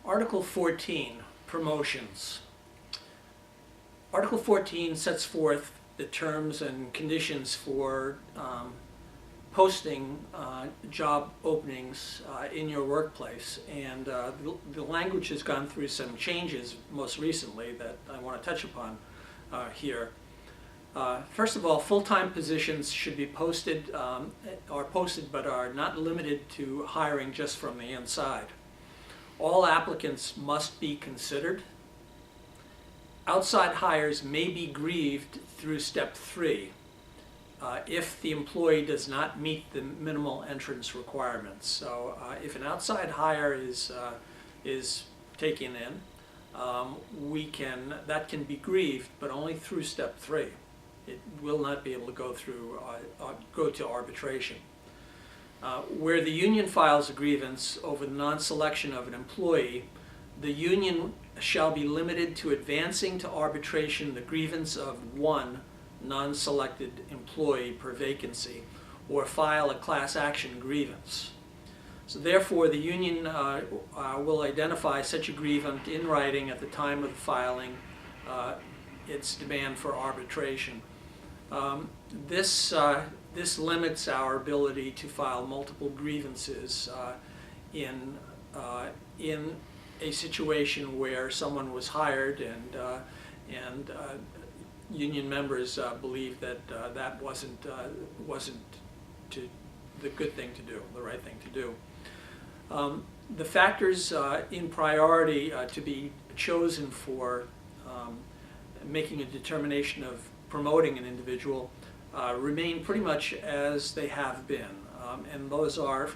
Article 14, promotions. Article 14 sets forth the terms and conditions for posting job openings in your workplace, and the language has gone through some changes most recently that I want to touch upon here. First of all, full-time positions should be posted, are posted but are not limited to hiring just from the inside. All applicants must be considered. Outside hires may be grieved through step 3 if the employee does not meet the minimal entrance requirements. So if an outside hire is taken in, that can be grieved, but only through step 3. It will not be able to go through go to arbitration. Where the union files a grievance over the non-selection of an employee, the union shall be limited to advancing to arbitration the grievance of one non-selected employee per vacancy, or file a class action grievance. So therefore, the union will identify such a grievance in writing at the time of the filing its demand for arbitration. This limits our ability to file multiple grievances in a situation where someone was hired and union members believe that that wasn't the good thing to do, the right thing to do. The factors in priority to be chosen for making a determination of promoting an individual remain pretty much as they have been, and those are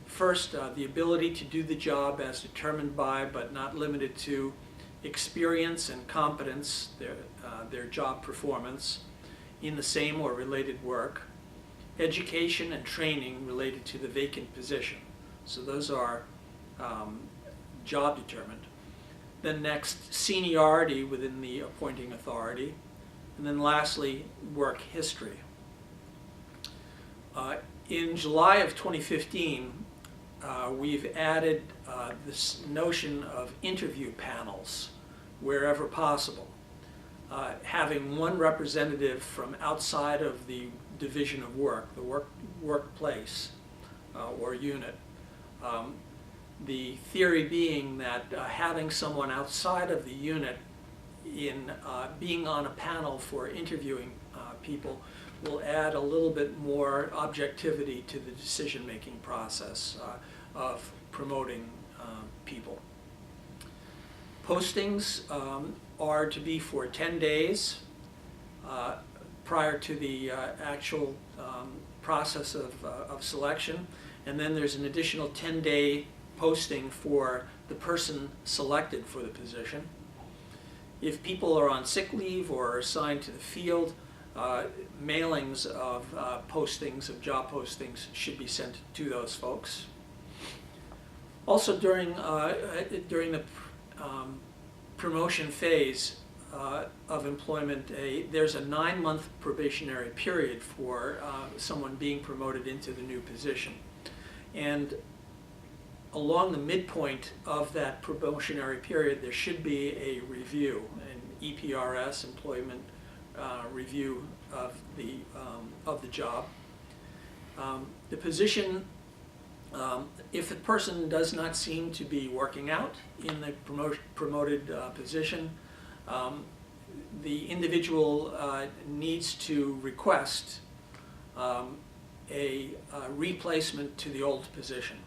first, the ability to do the job as determined by but not limited to experience and competence, their job performance in the same or related work, education and training related to the vacant position. So those are job determined. Then next, seniority within the appointing authority. And then lastly, work history. In July of 2015, we've added this notion of interview panels wherever possible, having one representative from outside of the division of work, the workplace or unit. The theory being that having someone outside of the unit being on a panel for interviewing people will add a little bit more objectivity to the decision-making process of promoting people. Postings are to be for 10 days prior to the actual process of selection, and then there's an additional 10-day posting for the person selected for the position. If people are on sick leave or are assigned to the field, mailings of postings, of job postings, should be sent to those folks. Also, during the promotion phase of employment, there's a 9-month probationary period for someone being promoted into the new position. And along the midpoint of that probationary period, there should be a review, an EPRS, employment review of the job. The position, if the person does not seem to be working out in the promoted position, the individual needs to request a replacement to the old position.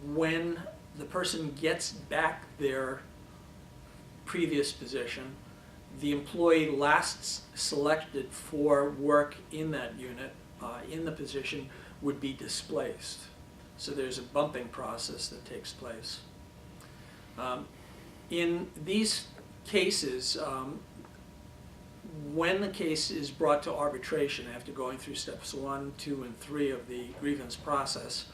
When the person gets back their previous position, the employee last selected for work in that unit, in the position, would be displaced. So there's a bumping process that takes place. In these cases, when the case is brought to arbitration after going through steps 1, 2, and 3 of the grievance process,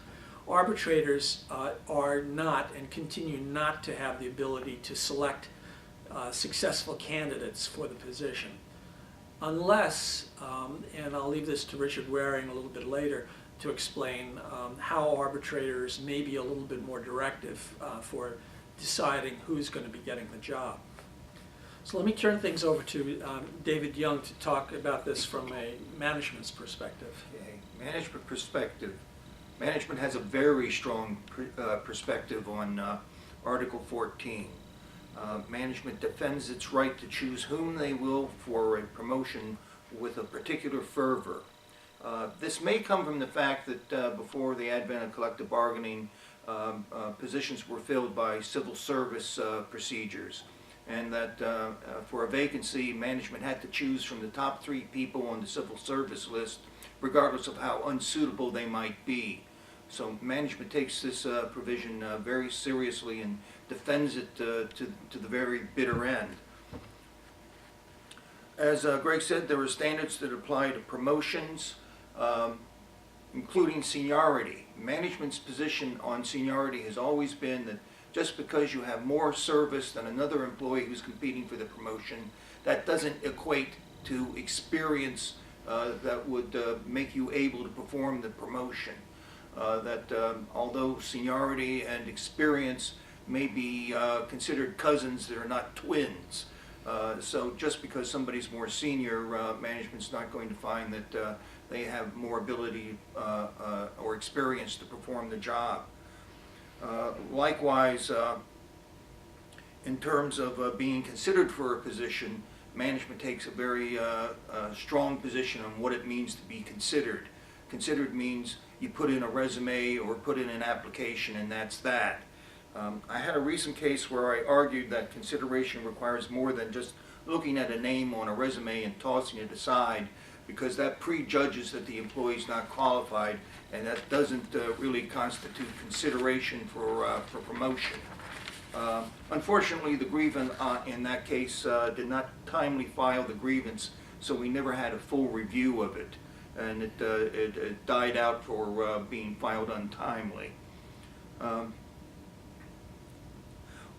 arbitrators are not and continue not to have the ability to select successful candidates for the position, unless, and I'll leave this to Richard Waring a little bit later, to explain how arbitrators may be a little bit more directive for deciding who's going to be getting the job. So let me turn things over to David Young to talk about this from a management's perspective. Okay. Management perspective. Management has a very strong perspective on Article 14. Management defends its right to choose whom they will for a promotion with a particular fervor. This may come from the fact that before the advent of collective bargaining, positions were filled by civil service procedures, and that for a vacancy, management had to choose from the top 3 people on the civil service list, regardless of how unsuitable they might be. So management takes this provision very seriously and defends it to the very bitter end. As Greg said, there are standards that apply to promotions, including seniority. Management's position on seniority has always been that just because you have more service than another employee who's competing for the promotion, that doesn't equate to experience that would make you able to perform the promotion. Although seniority and experience may be considered cousins, they're not twins. So just because somebody's more senior, management's not going to find that they have more ability or experience to perform the job. Likewise, in terms of being considered for a position, management takes a very strong position on what it means to be considered. Considered means you put in a resume or put in an application, and that's that. I had a recent case where I argued that consideration requires more than just looking at a name on a resume and tossing it aside, because that prejudges that the employee is not qualified, and that doesn't really constitute consideration for promotion. Unfortunately, the grievant in that case did not timely file the grievance, so we never had a full review of it, and it died out for being filed untimely.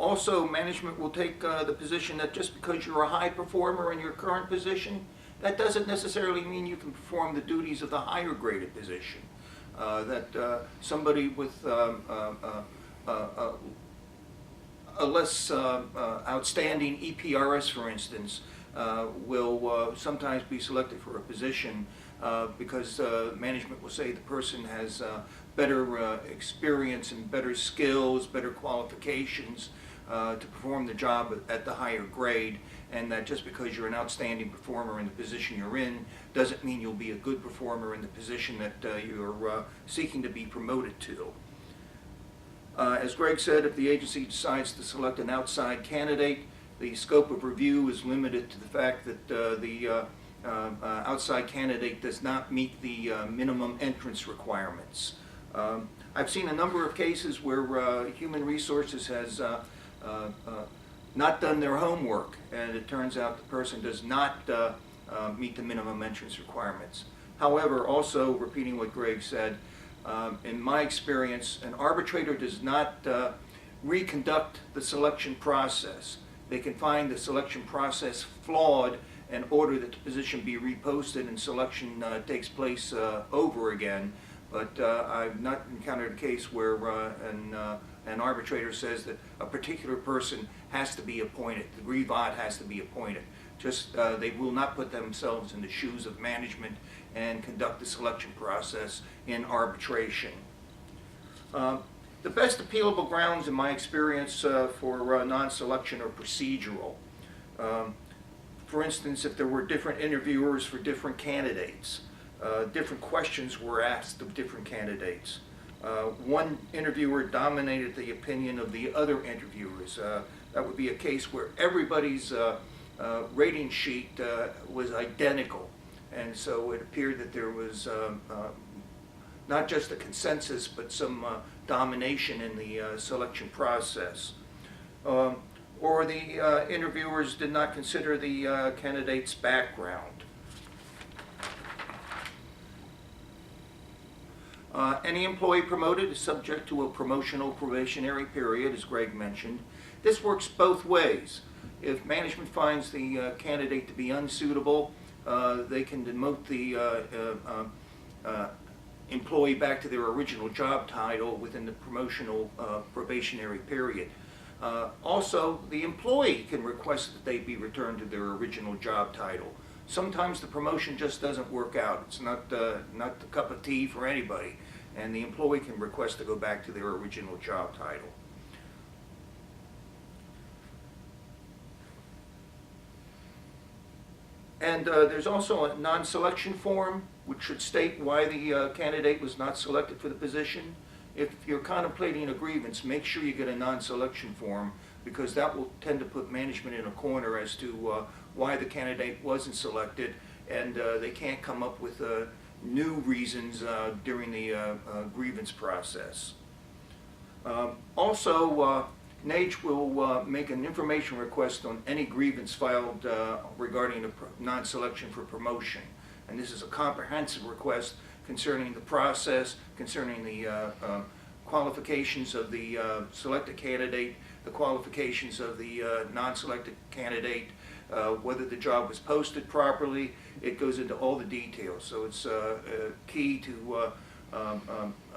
Also, management will take the position that just because you're a high performer in your current position, that doesn't necessarily mean you can perform the duties of the higher graded position. Somebody with a less outstanding EPRS, for instance, will sometimes be selected for a position because management will say the person has better experience and better skills, better qualifications to perform the job at the higher grade, and that just because you're an outstanding performer in the position you're in doesn't mean you'll be a good performer in the position that you're seeking to be promoted to. As Greg said, if the agency decides to select an outside candidate, the scope of review is limited to the fact that the outside candidate does not meet the minimum entrance requirements. I've seen a number of cases where Human Resources has not done their homework, and it turns out the person does not meet the minimum entrance requirements. However, also repeating what Greg said, in my experience, an arbitrator does not reconduct the selection process. They can find the selection process flawed and order that the position be reposted and selection takes place over again. But I've not encountered a case where an arbitrator says that a particular person has to be appointed, the grievant has to be appointed. Just they will not put themselves in the shoes of management and conduct the selection process in arbitration. The best appealable grounds in my experience for non-selection are procedural. For instance, if there were different interviewers for different candidates, different questions were asked of different candidates. One interviewer dominated the opinion of the other interviewers. That would be a case where everybody's rating sheet was identical, and so it appeared that there was not just a consensus but some domination in the selection process. Or the interviewers did not consider the candidate's background. Any employee promoted is subject to a promotional probationary period, as Greg mentioned. This works both ways. If management finds the candidate to be unsuitable, they can demote the employee back to their original job title within the promotional probationary period. Also, the employee can request that they be returned to their original job title. Sometimes the promotion just doesn't work out. It's not the cup of tea for anybody, and the employee can request to go back to their original job title. And there's also a non-selection form, which should state why the candidate was not selected for the position. If you're contemplating a grievance, make sure you get a non-selection form, because that will tend to put management in a corner as to why the candidate wasn't selected, and they can't come up with new reasons during the grievance process. Also, NAGE will make an information request on any grievance filed regarding a non-selection for promotion. And this is a comprehensive request concerning the process, concerning the qualifications of the selected candidate, the qualifications of the non-selected candidate, whether the job was posted properly. It goes into all the details. So it's key to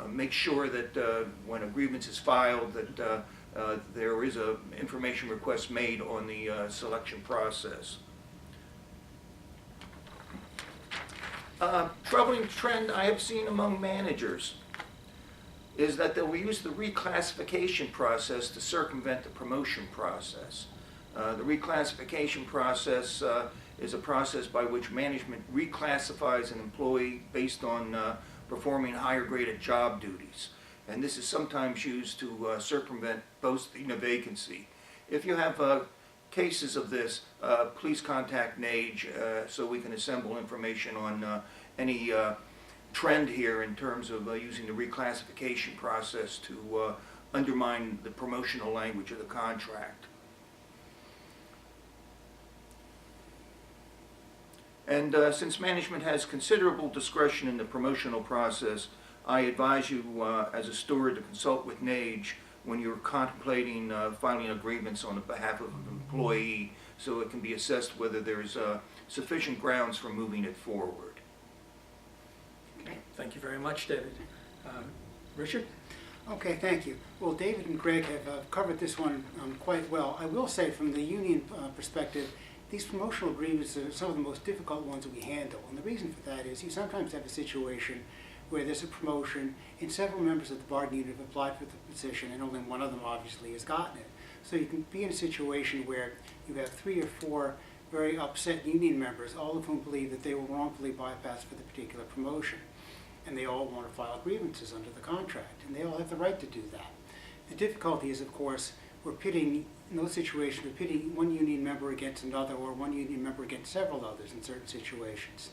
make sure that when a grievance is filed that there is an information request made on the selection process. Troubling trend I have seen among managers is that they'll use the reclassification process to circumvent the promotion process. The reclassification process is a process by which management reclassifies an employee based on performing higher graded job duties. And this is sometimes used to circumvent posting a vacancy. If you have cases of this, please contact NAGE so we can assemble information on any trend here in terms of using the reclassification process to undermine the promotional language of the contract. And since management has considerable discretion in the promotional process, I advise you as a steward to consult with NAGE when you're contemplating filing a grievance on behalf of an employee, so it can be assessed whether there's sufficient grounds for moving it forward. Okay, thank you very much, David. Richard? Okay, thank you. Well, David and Greg have covered this one quite well. I will say from the union perspective, these promotional agreements are some of the most difficult ones that we handle. And the reason for that is you sometimes have a situation where there's a promotion and several members of the bargaining unit have applied for the position and only one of them obviously has gotten it. So you can be in a situation where you have 3 or 4 very upset union members, all of whom believe that they were wrongfully bypassed for the particular promotion. And they all want to file grievances under the contract, and they all have the right to do that. The difficulty is, of course, we're pitting, in those situations, we're pitting one union member against another or one union member against several others in certain situations.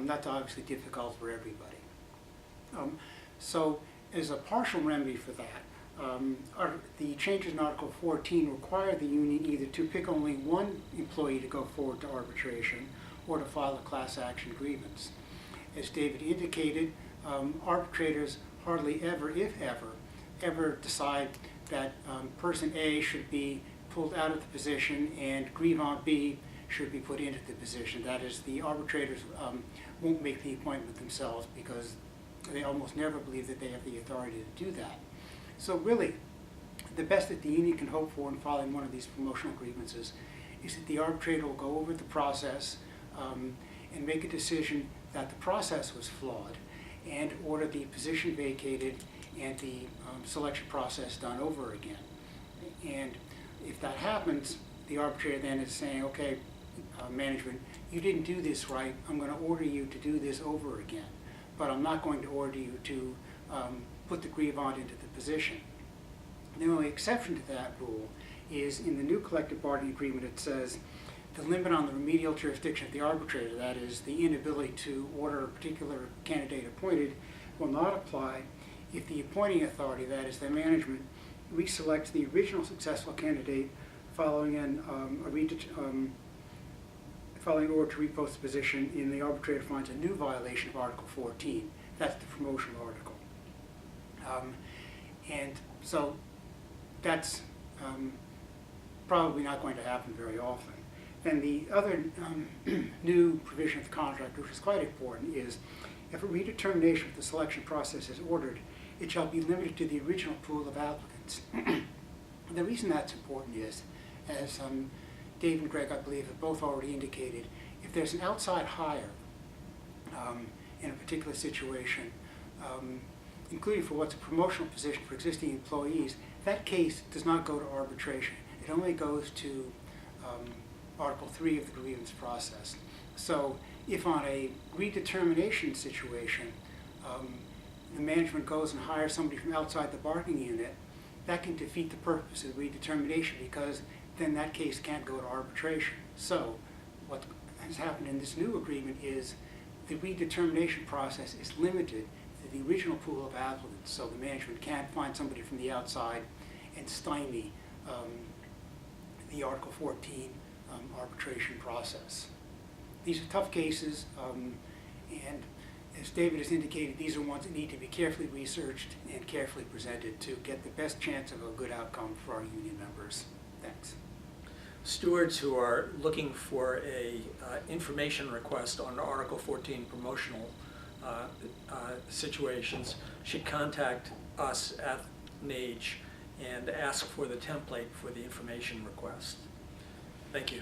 That's obviously difficult for everybody. So as a partial remedy for that, the changes in Article 14 require the union either to pick only one employee to go forward to arbitration or to file a class action grievance. As David indicated, arbitrators hardly ever, if ever decide that person A should be pulled out of the position and grievant B should be put into the position. That is, the arbitrators won't make the appointment themselves because they almost never believe that they have the authority to do that. So really, the best that the union can hope for in filing one of these promotional grievances is that the arbitrator will go over the process and make a decision that the process was flawed and order the position vacated and the selection process done over again. And if that happens, the arbitrator then is saying, okay, management, you didn't do this right. I'm going to order you to do this over again. But I'm not going to order you to put the grievant into the position. The only exception to that rule is in the new collective bargaining agreement. It says the limit on the remedial jurisdiction of the arbitrator, that is the inability to order a particular candidate appointed, will not apply if the appointing authority, that is the management, reselects the original successful candidate following following order to repost the position and the arbitrator finds a new violation of Article 14. That's the promotional article. And so that's probably not going to happen very often. And the other new provision of the contract, which is quite important, is If a redetermination of the selection process is ordered, it shall be limited to the original pool of applicants. The reason that's important is, as Dave and Greg, I believe, have both already indicated, if there's an outside hire in a particular situation, including for what's a promotional position for existing employees, that case does not go to arbitration. It only goes to Article 3 of the grievance process. So if on a redetermination situation, the management goes and hires somebody from outside the bargaining unit, that can defeat the purpose of the redetermination, because then that case can't go to arbitration. So what has happened in this new agreement is the redetermination process is limited to the original pool of applicants, so the management can't find somebody from the outside and stymie the Article 14 arbitration process. These are tough cases, and as David has indicated, these are ones that need to be carefully researched and carefully presented to get the best chance of a good outcome for our union members. Thanks. Stewards who are looking for a information request on Article 14 promotional situations should contact us at NAGE and ask for the template for the information request. Thank you.